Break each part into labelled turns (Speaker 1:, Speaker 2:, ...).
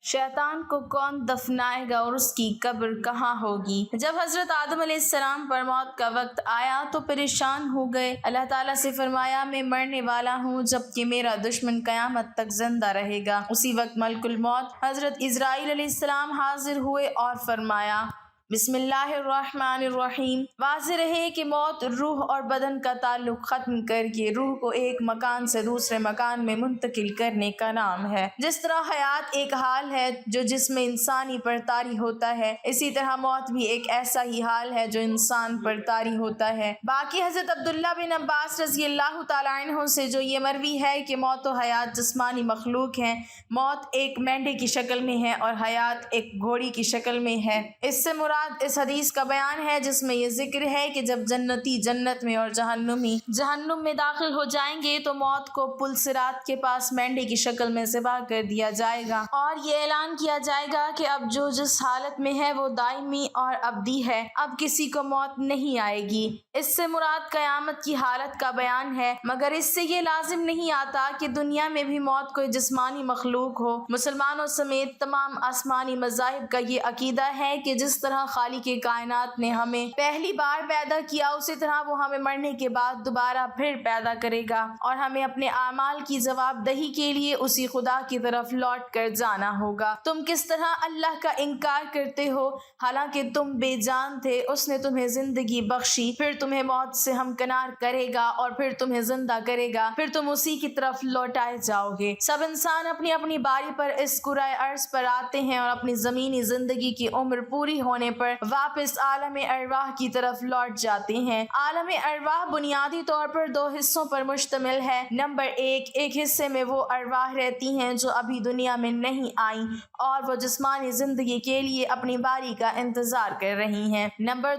Speaker 1: شیطان کو کون دفنائے گا اور اس کی قبر کہاں ہوگی؟ جب حضرت آدم علیہ السلام پر موت کا وقت آیا تو پریشان ہو گئے۔ اللہ تعالیٰ سے فرمایا میں مرنے والا ہوں جبکہ میرا دشمن قیامت تک زندہ رہے گا۔ اسی وقت ملک الموت حضرت عزرائیل علیہ السلام حاضر ہوئے اور فرمایا بسم اللہ الرحمن الرحیم۔ واضح رہے کہ موت روح اور بدن کا تعلق ختم کر کے روح کو ایک مکان سے دوسرے مکان میں منتقل کرنے کا نام ہے۔ جس طرح حیات ایک حال ہے جو جسم انسانی پر طاری ہوتا ہے، اسی طرح موت بھی ایک ایسا ہی حال ہے جو انسان پر طاری ہوتا ہے۔ باقی حضرت عبداللہ بن عباس رضی اللہ تعالیٰ عنہ سے جو یہ مروی ہے کہ موت و حیات جسمانی مخلوق ہیں، موت ایک مینڈے کی شکل میں ہے اور حیات ایک گھوڑی کی شکل میں ہے۔ اس سے مراد اس حدیث کا بیان ہے جس میں یہ ذکر ہے کہ جب جنتی جنت میں اور جہنمی جہنم میں داخل ہو جائیں گے تو موت کو پل صراط کے پاس مینڈے کی شکل میں ذبح کر دیا جائے گا اور یہ اعلان کیا جائے گا کہ اب جو جس حالت میں ہے وہ دائمی اور ابدی ہے، اب کسی کو موت نہیں آئے گی۔ اس سے مراد قیامت کی حالت کا بیان ہے، مگر اس سے یہ لازم نہیں آتا کہ دنیا میں بھی موت کوئی جسمانی مخلوق ہو۔ مسلمانوں سمیت تمام آسمانی مذاہب کا یہ عقیدہ ہے کہ جس طرح خالق کائنات نے ہمیں پہلی بار پیدا کیا اسی طرح وہ ہمیں مرنے کے بعد دوبارہ پھر پیدا کرے گا اور ہمیں اپنے اعمال کی جواب دہی کے لیے اسی خدا کی طرف لوٹ کر جانا ہوگا۔ تم کس طرح اللہ کا انکار کرتے ہو حالانکہ تم بے جان تھے، اس نے تمہیں زندگی بخشی، پھر تمہیں موت سے ہمکنار کرے گا اور پھر تمہیں زندہ کرے گا، پھر تم اسی کی طرف لوٹائے جاؤ گے۔ سب انسان اپنی اپنی باری پر اس کرۂ ارض پر آتے ہیں اور اپنی زمینی زندگی کی عمر پوری ہونے پر واپس عالم ارواح کی طرف لوٹ جاتے ہیں۔ عالم ارواح بنیادی طور پر دو حصوں پر مشتمل ہے۔ نمبر ایک حصے میں وہ ارواح رہتی ہیں جو ابھی دنیا میں نہیں آئیں اور وہ جسمانی زندگی کے لیے اپنی باری کا انتظار کر رہی ہیں۔ نمبر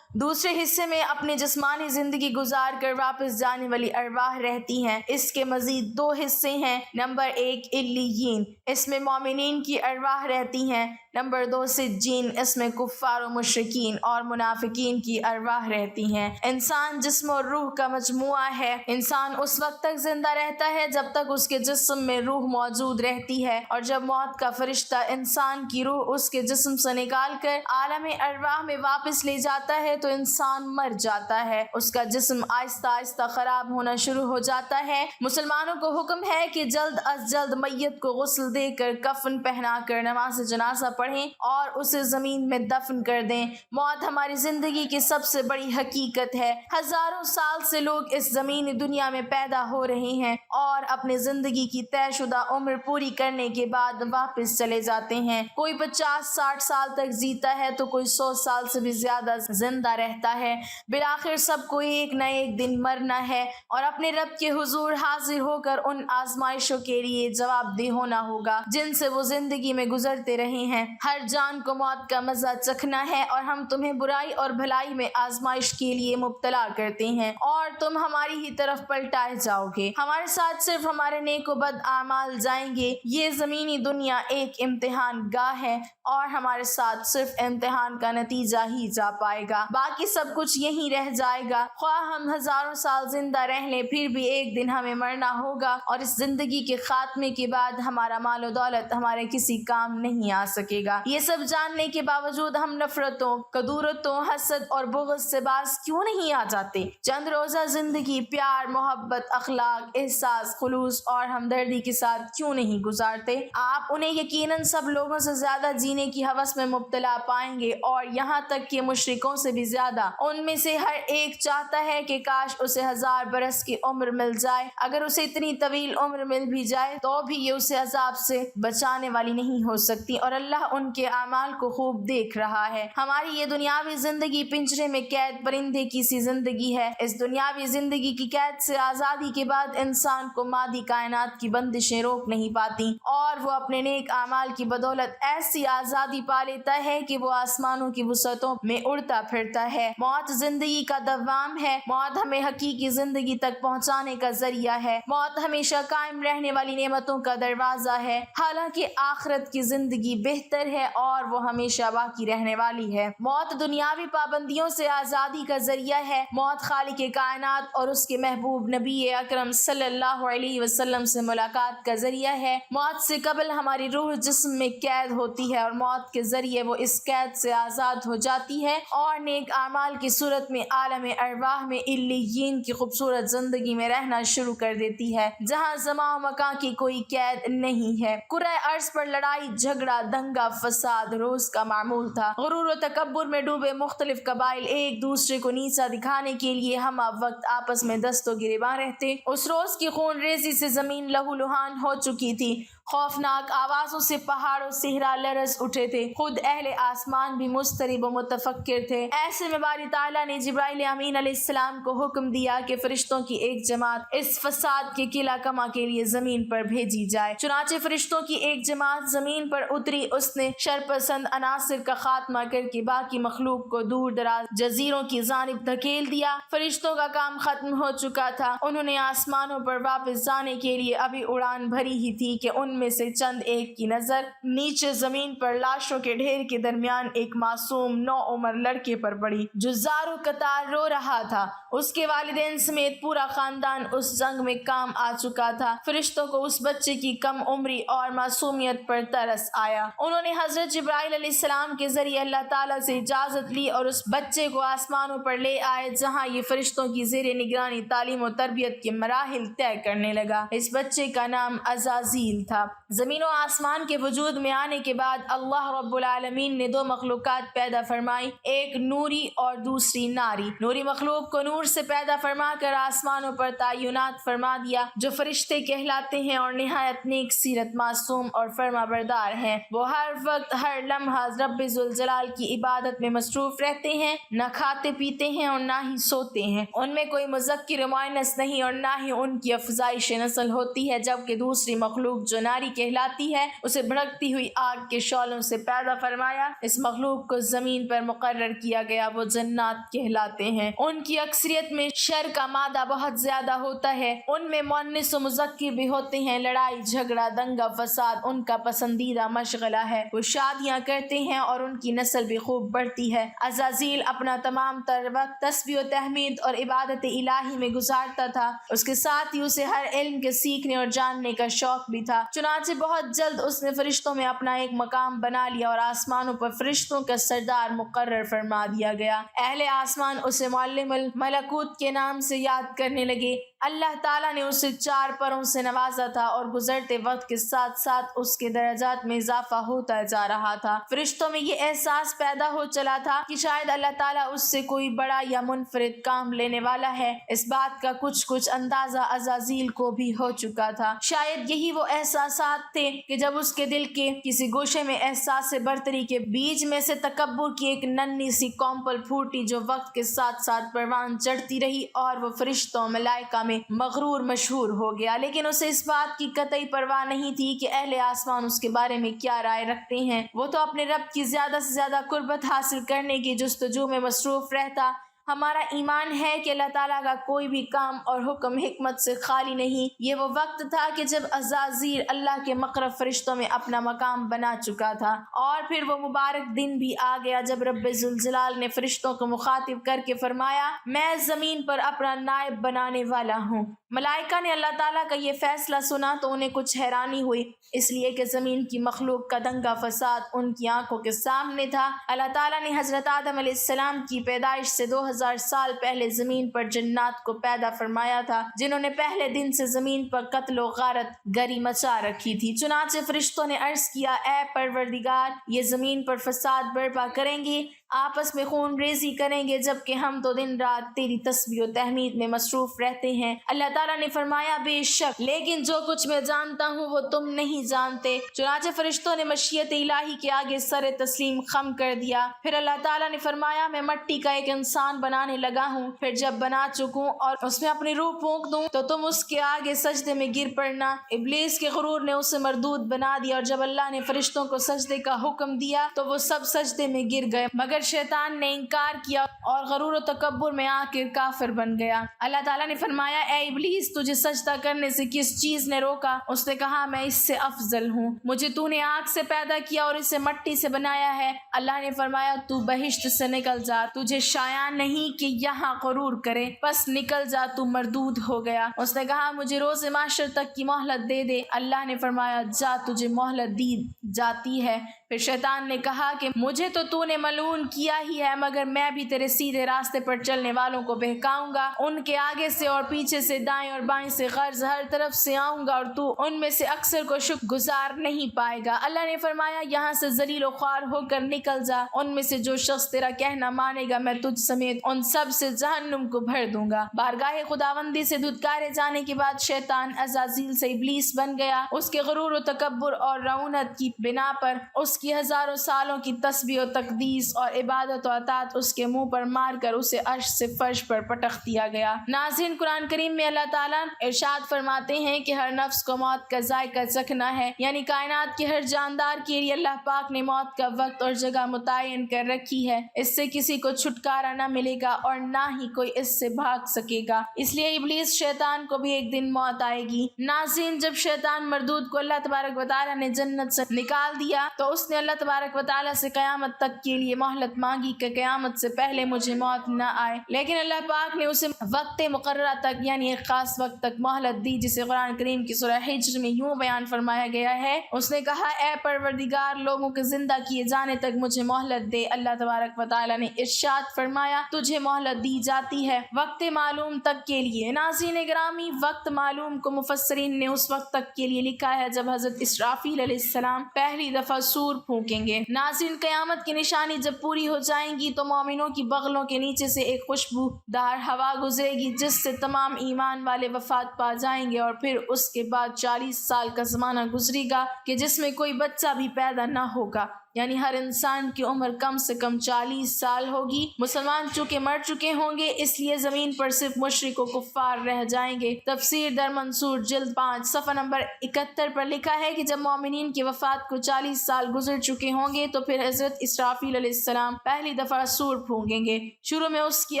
Speaker 1: دوسرے حصے میں اپنی جسمانی زندگی گزار کر واپس جانے والی ارواح رہتی ہیں۔ اس کے مزید دو حصے ہیں۔ نمبر علیین، اس میں مومنین کی ارواح رہتی ہیں۔ نمبر سجین، اس میں کفار و مشرکین اور منافقین کی ارواح رہتی ہیں۔ انسان جسم اور روح کا مجموعہ ہے۔ انسان اس وقت تک زندہ رہتا ہے جب تک اس کے جسم میں روح موجود رہتی ہے، اور جب موت کا فرشتہ انسان کی روح اس کے جسم سے نکال کر عالم ارواح میں واپس لے جاتا ہے تو انسان مر جاتا ہے، اس کا جسم آہستہ آہستہ خراب ہونا شروع ہو جاتا ہے۔ مسلمانوں کو حکم ہے کہ جلد از جلد میت کو غسل دے کر کفن پہنا کر نماز جنازہ پڑھیں اور اسے زمین میں دفن کر دیں۔ موت ہماری زندگی کی سب سے بڑی حقیقت ہے۔ ہزاروں سال سے لوگ اس زمینی دنیا میں پیدا ہو رہے ہیں اور اپنی زندگی کی طے شدہ عمر پوری کرنے کے بعد واپس چلے جاتے ہیں۔ کوئی 50-60 سال تک جیتا ہے تو کوئی 100 سال سے بھی زیادہ زندہ رہتا ہے۔ بالآخر سب کو ایک نہ ایک دن مرنا ہے اور اپنے رب کے حضور حاضر ہو کر ان آزمائشوں کے لیے جواب دہ ہونا ہوگا جن سے وہ زندگی میں گزرتے رہے ہیں۔ ہر جان کو موت کا مزہ چکھنا ہے اور ہم تمہیں برائی اور بھلائی میں آزمائش کے لیے مبتلا کرتے ہیں اور تم ہماری ہی طرف پلٹائے جاؤ گے۔ ہمارے ساتھ صرف ہمارے نیک و بد اعمال جائیں گے۔ یہ زمینی دنیا ایک امتحان گاہ ہے اور ہمارے ساتھ صرف امتحان کا نتیجہ ہی جا پائے گا، باقی سب کچھ یہیں رہ جائے گا۔ خواہ ہم ہزاروں سال زندہ رہ لیں پھر بھی ایک دن ہمیں مرنا ہوگا اور اس زندگی کے خاتمے کے بعد ہمارا مال و دولت ہمارے کسی کام نہیں آ سکے گا۔ یہ سب جاننے کے باوجود ہم نفرتوں، کدورتوں، حسد اور بغض سے باز کیوں نہیں آ جاتے؟ چند روزہ زندگی پیار، محبت، اخلاق، احساس، خلوص اور ہمدردی کے ساتھ کیوں نہیں گزارتے؟ آپ انہیں یقیناً سب لوگوں سے زیادہ جینے کی ہوس میں مبتلا پائیں گے اور یہاں تک کہ مشرکوں سے بھی زیادہ۔ ان میں سے ہر ایک چاہتا ہے کہ کاش اسے 1000 برس کی عمر مل جائے۔ اگر اسے اتنی طویل عمر مل بھی جائے تو بھی یہ اسے عذاب سے بچانے والی نہیں ہو سکتی، اور اللہ ان کے اعمال کو خوب دیکھ رہا ہے۔ ہماری یہ دنیاوی زندگی پنجرے میں قید پرندے کی سی زندگی ہے۔ اس دنیاوی زندگی کی قید سے آزادی کے بعد انسان کو مادی کائنات کی بندشیں روک نہیں پاتی اور وہ اپنے نیک اعمال کی بدولت ایسی آزادی پا لیتا ہے کہ وہ آسمانوں کی وسعتوں میں اڑتا پھرتا ہے۔ موت زندگی کا دوام ہے۔ موت ہمیں حقیقی زندگی تک پہنچانے کا ذریعہ ہے۔ موت ہمیشہ قائم رہنے والی نعمتوں کا دروازہ ہے، حالانکہ آخرت کی زندگی بہتر ہے اور وہ ہمیشہ باقی رہنے رہنے والی ہے۔ موت دنیاوی پابندیوں سے آزادی کا ذریعہ ہے۔ موت خالق کائنات اور اس کے محبوب نبی اکرم صلی اللہ علیہ وسلم سے ملاقات کا ذریعہ ہے۔ موت سے قبل ہماری روح جسم میں قید ہوتی ہے اور موت کے ذریعے وہ اس قید سے آزاد ہو جاتی ہے اور نیک اعمال کی صورت میں عالم ارواح میں علیین کی خوبصورت زندگی میں رہنا شروع کر دیتی ہے، جہاں زمان و مکان کی کوئی قید نہیں ہے۔ کرۂ ارض پر لڑائی جھگڑا دنگا فساد روز کا معمول تھا۔ غرور و تکبر میں ڈوبے مختلف قبائل ایک دوسرے کو نیچا دکھانے کے لیے ہم وقت آپس میں دست و گریباں رہتے۔ اس روز کی خون ریزی سے زمین لہو لہان ہو چکی تھی، خوفناک آوازوں سے پہاڑ و صحرا لرز اٹھے تھے، خود اہل آسمان بھی مضطرب و متفکر تھے۔ ایسے میں باری تعالیٰ نے جبرائیل امین علیہ السلام کو حکم دیا کہ فرشتوں کی ایک جماعت اس فساد کے قلع کما کے لیے زمین پر بھیجی جائے۔ چنانچہ فرشتوں کی ایک جماعت زمین پر اتری، اس نے شرپسند عناصر کا خاتمہ کر کے باقی مخلوق کو دور دراز جزیروں کی جانب دھکیل دیا۔ فرشتوں کا کام ختم ہو چکا تھا، انہوں نے آسمانوں پر واپس جانے کے لیے ابھی اڑان بھری ہی تھی کہ ان میں سے چند ایک کی نظر نیچے زمین پر لاشوں کے ڈھیر کے درمیان ایک معصوم نوعمر لڑکے پر پڑی جو زاروں قطار رو رہا تھا۔ اس کے والدین سمیت پورا خاندان اس جنگ میں کام آ چکا تھا۔ فرشتوں کو اس بچے کی کم عمری اور معصومیت پر ترس آیا۔ انہوں نے حضرت جبرائیل علیہ السلام کے ذریعے اللہ تعالیٰ سے اجازت لی اور اس بچے کو آسمانوں پر لے آئے، جہاں یہ فرشتوں کی زیر نگرانی تعلیم و تربیت کے مراحل طے کرنے لگا۔ اس بچے کا نام عزازیل تھا۔ زمین و آسمان کے وجود میں آنے کے بعد اللہ رب العالمین نے دو مخلوقات پیدا فرمائی، ایک نوری اور دوسری ناری۔ نوری مخلوق کو نور سے پیدا فرما کر آسمانوں پر تعینات فرما دیا، جو فرشتے کہلاتے ہیں اور نہایت نیک سیرت، معصوم اور فرما بردار ہیں۔ وہ ہر وقت ہر لمحہ رب ذوالجلال کی عبادت میں مصروف رہتے ہیں، نہ کھاتے پیتے ہیں اور نہ ہی سوتے ہیں۔ ان میں کوئی مذکر و مؤنث نہیں اور نہ ہی ان کی افزائش نسل ہوتی ہے، جبکہ دوسری مخلوق جو ناری کہلاتی ہے اسے بھڑکتی ہوئی آگ کے شعلوں سے پیدا فرمایا۔ اس مخلوق کو زمین پر مقرر کیا گیا، وہ جنات کہلاتے ہیں۔ ان کی اکثریت میں شر کا مادہ بہت زیادہ ہوتا ہے، ان میں مؤنث و مذکر بھی ہوتے ہیں۔ لڑائی جھگڑا دنگا فساد ان کا پسندیدہ مشغلہ ہے، وہ شادیاں کرتے ہیں اور ان کی نسل بھی خوب بڑھتی ہے۔ عزازیل اپنا تمام تر وقت تسبیح و تحمید اور عبادت الہی میں گزارتا تھا، اس کے ساتھ ہی اسے ہر علم کے سیکھنے اور جاننے کا شوق بھی تھا۔ چنانچہ بہت جلد اس نے فرشتوں میں اپنا ایک مقام بنا لیا اور آسمانوں پر فرشتوں کا سردار مقرر فرما دیا گیا۔ اہل آسمان اسے معلم الملکوت کے نام سے یاد کرنے لگے۔ اللہ تعالیٰ نے اسے 4 پروں سے نوازا تھا اور گزرتے وقت کے ساتھ ساتھ اس کے درجات میں اضافہ ہوتا جا رہا تھا۔ فرشتوں میں یہ احساس پیدا ہو چلا تھا کہ شاید اللہ تعالیٰ اس سے کوئی بڑا یا منفرد کام لینے والا ہے۔ اس بات کا کچھ اندازہ عزازیل کو بھی ہو چکا تھا۔ شاید یہی وہ احساسات تھے کہ جب اس کے دل کے کسی گوشے میں احساس برتری کے بیج میں سے تکبر کی ایک ننھی سی کونپل پھوٹی، جو وقت کے ساتھ ساتھ پروان چڑھتی رہی اور وہ فرشتوں ملائکہ میں مغرور مشہور ہو گیا، لیکن اسے اس بات کی قطعی پرواہ نہیں تھی کہ اہل آسمان اس کے بارے میں کیا رائے رکھتے ہیں۔ وہ تو اپنے رب کی زیادہ سے زیادہ قربت حاصل کرنے کی جستجو میں مصروف رہتا۔ ہمارا ایمان ہے کہ اللہ تعالیٰ کا کوئی بھی کام اور حکم حکمت سے خالی نہیں۔ یہ وہ وقت تھا کہ جب عزازیل اللہ کے مقرب فرشتوں میں اپنا مقام بنا چکا تھا، اور پھر وہ مبارک دن بھی آ گیا جب رب ذوالجلال نے فرشتوں کو مخاطب کر کے فرمایا، میں زمین پر اپنا نائب بنانے والا ہوں۔ ملائکہ نے اللہ تعالیٰ کا یہ فیصلہ سنا تو انہیں کچھ حیرانی ہوئی، اس لیے کہ زمین کی مخلوق کا دنگا فساد ان کی آنکھوں کے سامنے تھا۔ اللہ تعالیٰ نے حضرت آدم علیہ السلام کی پیدائش سے 2000 سال پہلے زمین پر جنات کو پیدا فرمایا تھا، جنہوں نے پہلے دن سے زمین پر قتل و غارت گری مچا رکھی تھی۔ چنانچہ فرشتوں نے عرض کیا، اے پروردگار، یہ زمین پر فساد برپا کریں گے، آپس میں خون ریزی کریں گے، جبکہ ہم تو دن رات تیری تسبیح و تحمید میں مصروف رہتے ہیں۔ اللہ تعالیٰ نے فرمایا، بے شک، لیکن جو کچھ میں جانتا ہوں وہ تم نہیں جانتے۔ چنانچہ فرشتوں نے مشیت الہی کے آگے سر تسلیم خم کر دیا۔ پھر اللہ تعالیٰ نے فرمایا، میں مٹی کا ایک انسان بنانے لگا ہوں، پھر جب بنا چکوں اور اس میں اپنی روح پھونک دوں تو تم اس کے آگے سجدے میں گر پڑنا۔ ابلیس کے غرور نے اسے مردود بنا دیا، اور جب اللہ نے فرشتوں کو سجدے کا حکم دیا تو وہ سب سجدے میں گر گئے، مگر شیطان نے انکار کیا اور غرور و تکبر میں آ کر کافر بن گیا۔ اللہ تعالیٰ نے فرمایا، اے ابلیس، تجھے سجدہ کرنے سے کس چیز نے روکا؟ اس نے کہا، میں اس سے افضل ہوں، مجھے تو نے آگ سے پیدا کیا اور اسے مٹی سے بنایا ہے۔ اللہ نے فرمایا، تو بہشت سے نکل جا، تجھے شایع نہیں کہ یہاں غرور کرے، بس نکل جا، تو مردود ہو گیا۔ اس نے کہا، مجھے روز معاشر تک کی مہلت دے دے۔ اللہ نے فرمایا، جا، تجھے مہلت دی جاتی ہے۔ پھر شیطان نے کہا کہ مجھے تو نے ملعون کیا ہی ہے، مگر میں بھی تیرے سیدھے راستے پر چلنے والوں کو بہکاؤں گا، ان کے آگے سے اور پیچھے سے، دائیں اور بائیں سے، غرض ہر طرف سے آؤں گا، اور تو ان میں سے اکثر کو شکر گزار نہیں پائے گا۔ اللہ نے فرمایا، یہاں سے ذلیل و خوار ہو کر نکل جا، ان میں سے جو شخص تیرا کہنا مانے گا میں تجھ سمیت ان سب سے جہنم کو بھر دوں گا۔ بارگاہ خداوندی سے دھتکارے جانے کے بعد شیطان عزازیل سے ابلیس بن گیا۔ اس کے غرور و تکبر اور رعونت کی بنا پر اس کی ہزاروں سالوں کی تسبیح و تقدیس اور عبادت و اطاعت اس کے منہ پر مار کر اسے عرش سے فرش پر پٹخ دیا گیا۔ ناظرین، قرآن کریم میں اللہ تعالیٰ ارشاد فرماتے ہیں کہ ہر نفس کو موت کا ذائقہ چکھنا ہے، یعنی کائنات کے ہر جاندار کے لیے اللہ پاک نے موت کا وقت اور جگہ متعین کر رکھی ہے۔ اس سے کسی کو چھٹکارا نہ ملے گا اور نہ ہی کوئی اس سے بھاگ سکے گا، اس لیے ابلیس شیطان کو بھی ایک دن موت آئے گی۔ ناظرین، جب شیطان مردود کو اللہ تبارک و تعالیٰ نے جنت سے نکال دیا تو اس نے اللہ تبارک و تعالیٰ سے قیامت تک کے لیے مہلت مانگی کہ قیامت سے پہلے مجھے موت نہ آئے، لیکن اللہ پاک نے اسے وقت مقررہ تک، یعنی ایک خاص وقت تک مہلت دی، جسے قرآن کریم کی سورہ حجر میں یوں بیان فرمایا گیا ہے۔ اس نے کہا، اے پروردگار، لوگوں کے زندہ کیے جانے تک مجھے مہلت دے۔ اللہ تبارک و تعالیٰ نے ارشاد فرمایا، تجھے مہلت دی جاتی ہے وقت معلوم تک کے لیے۔ ناظرین گرامی، وقت معلوم کو مفسرین نے اس وقت تک کے لیے لکھا ہے جب حضرت اسرافیل علیہ السلام پہلی دفعہ سور پھونکیں گے۔ ناظرین، قیامت کی نشانی جب پوری ہو جائیں گی تو مومنوں کی بغلوں کے نیچے سے ایک خوشبودار ہوا گزرے گی جس سے تمام ایمان والے وفات پا جائیں گے، اور پھر اس کے بعد 40 سال کا زمانہ گزرے گا کہ جس میں کوئی بچہ بھی پیدا نہ ہوگا، یعنی ہر انسان کی عمر کم سے کم 40 سال ہوگی۔ مسلمان چونکہ مر چکے ہوں گے، اس لیے زمین پر صرف مشرک و کفار رہ جائیں گے۔ تفسیر در منصور جلد 5 صفحہ نمبر 71 پر لکھا ہے کہ جب مومنین کی وفات کو 40 سال گزر چکے ہوں گے تو پھر حضرت اسرافیل علیہ السلام پہلی دفعہ سور پھونکیں گے۔ شروع میں اس کی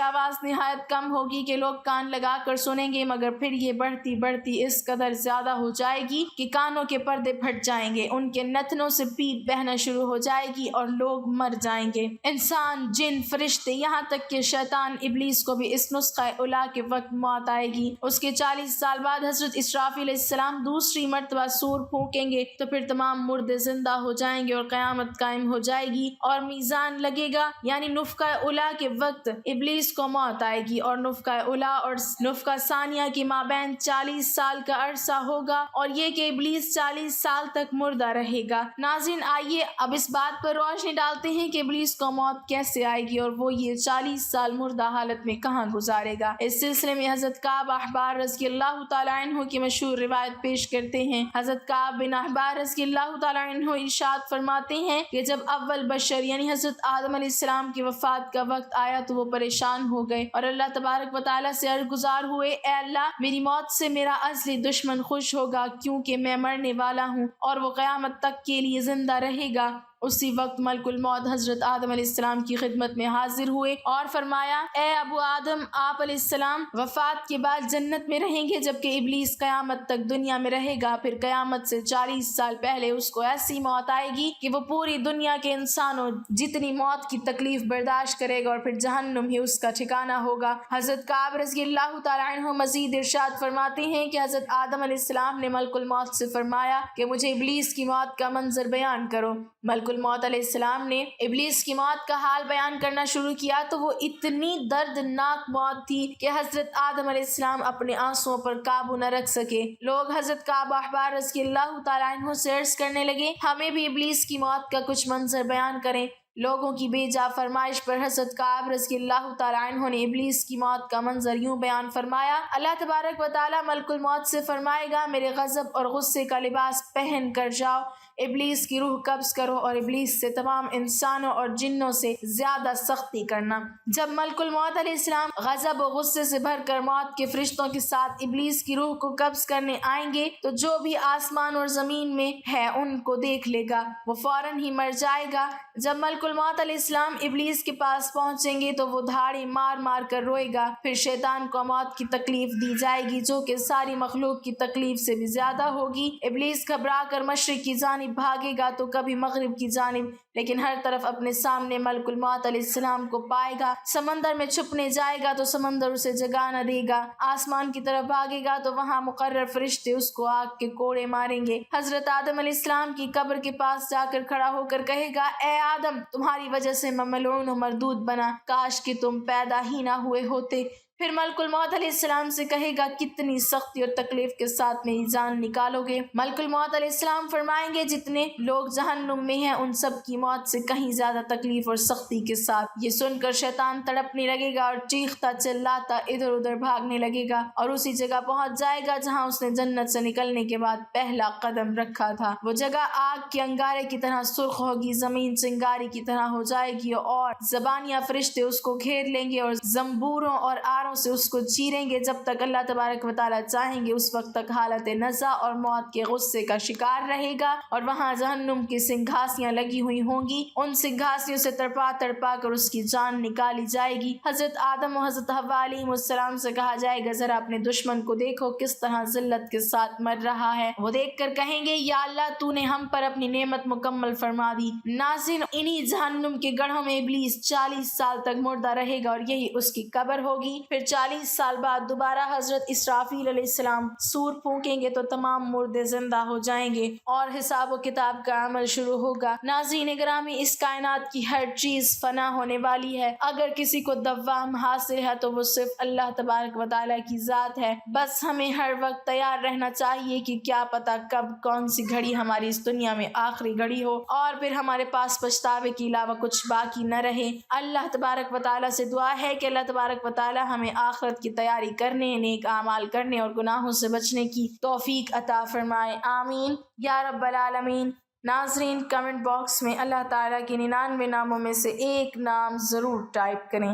Speaker 1: آواز نہایت کم ہوگی کہ لوگ کان لگا کر سنیں گے، مگر پھر یہ بڑھتی بڑھتی اس قدر زیادہ ہو جائے گی کہ کانوں کے پردے پھٹ جائیں گے، ان کے نتنوں سے پیپ بہنا شروع ہو جائے گی اور لوگ مر جائیں گے۔ انسان، جن، فرشتے، یہاں تک کہ شیطان ابلیس کو بھی اس نسخہ اولا کے وقت موت آئے گی۔ اس کے 40 سال بعد حضرت اسرافیل علیہ السلام دوسری مرتبہ سور پھونکیں گے تو پھر تمام مردے زندہ ہو جائیں گے اور قیامت قائم ہو جائے گی اور میزان لگے گا، یعنی نفخہ اولا کے وقت ابلیس کو موت آئے گی، اور نفخہ اولا اور نفخہ ثانیہ کے مابین 40 سال کا عرصہ ہوگا، اور یہ کہ ابلیس 40 سال تک مردہ رہے گا۔ ناظرین، آئیے اب اس بات پر روشنی ڈالتے ہیں کہ ابلیس کو موت کیسے آئے گی اور وہ یہ 40 سال مردہ حالت میں کہاں گزارے گا۔ اس سلسلے میں حضرت کعب احبار رضی اللہ تعالیٰ عنہ کی مشہور روایت پیش کرتے ہیں۔ حضرت کعب بن احبار رضی اللہ تعالیٰ عنہ ارشاد فرماتے ہیں کہ جب اول بشر یعنی حضرت آدم علیہ السلام کی وفات کا وقت آیا تو وہ پریشان ہو گئے اور اللہ تبارک و تعالیٰ سے عرضگزار ہوئے، اے اللہ، میری موت سے میرا ازلی دشمن خوش ہوگا کیونکہ میں مرنے والا ہوں اور وہ قیامت تک کے لیے زندہ رہے گا۔ اسی وقت ملک الموت حضرت آدم علیہ السلام کی خدمت میں حاضر ہوئے اور فرمایا، اے ابو آدم، آپ علیہ السلام وفات کے بعد جنت میں رہیں گے جبکہ ابلیس قیامت تک دنیا میں رہے گا۔ پھر قیامت سے 40 سال پہلے اس کو ایسی موت آئے گی کہ وہ پوری دنیا کے انسانوں جتنی موت کی تکلیف برداشت کرے گا اور پھر جہنم ہی اس کا ٹھکانہ ہوگا۔ حضرت کعب رضی اللہ تعالیٰ عنہ مزید ارشاد فرماتے ہیں کہ حضرت آدم علیہ السلام نے ملک الموت سے فرمایا کہ مجھے ابلیس کی موت کا منظر بیان کرو۔ ملک الموت علیہ السلام نے ابلیس کی موت کا حال بیان کرنا شروع کیا تو وہ اتنی دردناک موت تھی کہ حضرت آدم علیہ السلام اپنے آنسوؤں پر قابو نہ رکھ سکے۔ لوگ حضرت کعب احبار رضی اللہ تعالیٰ عنہ سے عرض کرنے لگے، ہمیں بھی ابلیس کی موت کا کچھ منظر بیان کریں۔ لوگوں کی بے جا فرمائش پر حضرت کعب رضی اللہ تعالیٰ عنہ نے ابلیس کی موت کا منظر یوں بیان فرمایا، اللہ تبارک و تعالیٰ ملک الموت سے فرمائے گا، میرے غضب اور غصے کا لباس پہن کر جاؤ۔ ابلیس کی روح قبض کرو اور ابلیس سے تمام انسانوں اور جنوں سے زیادہ سختی کرنا۔ جب ملک الموت علیہ السلام غضب و غصے سے بھر کر موت کے فرشتوں کے ساتھ ابلیس کی روح کو قبض کرنے آئیں گے تو جو بھی آسمان اور زمین میں ہے ان کو دیکھ لے گا، وہ فوراً ہی مر جائے گا۔ جب ملک الموت علیہ السلام ابلیس کے پاس پہنچیں گے تو وہ دھاڑی مار مار کر روئے گا۔ پھر شیطان کو موت کی تکلیف دی جائے گی جو کہ ساری مخلوق کی تکلیف سے بھی زیادہ ہوگی۔ ابلیس گھبرا کر مشرق کی جانب بھاگے گا تو کبھی مغرب کی جانب، لیکن ہر طرف اپنے سامنے ملک الموت علیہ السلام کو پائے گا۔ سمندر میں چھپنے جائے گا تو سمندر اسے جگہ نہ دے گا۔ آسمان کی طرف بھاگے گا تو وہاں مقرر فرشتے اس کو آگ کے کوڑے ماریں گے۔ حضرت آدم علیہ السلام کی قبر کے پاس جا کر کھڑا ہو کر کہے گا، اے آدم، تمہاری وجہ سے میں ملعون و مردود بنا، کاش کہ تم پیدا ہی نہ ہوئے ہوتے۔ پھر ملک الموت علیہ السلام سے کہے گا، کتنی سختی اور تکلیف کے ساتھ میری جان نکالو گے؟ ملک الموت علیہ السلام فرمائیں گے، جتنے لوگ جہنم میں ہیں ان سب کی موت سے کہیں زیادہ تکلیف اور سختی کے ساتھ۔ یہ سن کر شیطان تڑپنے لگے گا اور چیختا چلاتا ادھر ادھر بھاگنے لگے گا اور اسی جگہ پہنچ جائے گا جہاں اس نے جنت سے نکلنے کے بعد پہلا قدم رکھا تھا۔ وہ جگہ آگ کے انگارے کی طرح سرخ ہوگی، زمین چنگاری کی طرح ہو جائے گی اور زبانیاں فرشتے اس کو گھیر لیں گے اور زنبوروں اور آروں سے اس کو چیریں گے جب تک اللہ تبارک و تعالیٰ چاہیں گے۔ اس وقت تک حالت نزع اور موت کے غصے کا شکار رہے گا اور وہاں جہنم کی سنگھاسیاں لگی ہوئی ہوں گی، ان سنگھاسیوں سے تڑپا تڑپا کر اس کی جان نکالی جائے گی۔ حضرت آدم و حضرت حوا علیہم السلام سے کہا جائے گا، ذرا اپنے دشمن کو دیکھو کس طرح ذلت کے ساتھ مر رہا ہے۔ وہ دیکھ کر کہیں گے، یا اللہ، تو نے ہم پر اپنی نعمت مکمل فرما دی۔ ناظرین، انہی جہنم کے گڑھوں میں ابلیس 40 سال تک مردہ رہے گا اور یہی اس کی قبر ہوگی۔ پھر 40 سال بعد دوبارہ حضرت اسرافیل علیہ السلام سور پھونکیں گے تو تمام مردے زندہ ہو جائیں گے اور حساب و کتاب کا عمل شروع ہوگا۔ ناظرین گرامی، اس کائنات کی ہر چیز فنا ہونے والی ہے۔ اگر کسی کو دوام حاصل ہے تو وہ صرف اللہ تبارک و تعالیٰ کی ذات ہے۔ بس ہمیں ہر وقت تیار رہنا چاہیے کہ کیا پتہ کب کون سی گھڑی ہماری اس دنیا میں آخری گھڑی ہو اور پھر ہمارے پاس پچھتاوے کے علاوہ کچھ باقی نہ رہے۔ اللہ تبارک و تعالیٰ سے دعا ہے کہ اللہ تبارک و تعالیٰ ہمیں آخرت کی تیاری کرنے، نیک اعمال کرنے اور گناہوں سے بچنے کی توفیق عطا فرمائے، آمین یا رب العالمین۔ ناظرین، کمنٹ باکس میں اللہ تعالیٰ کے 99 ناموں میں سے ایک نام ضرور ٹائپ کریں۔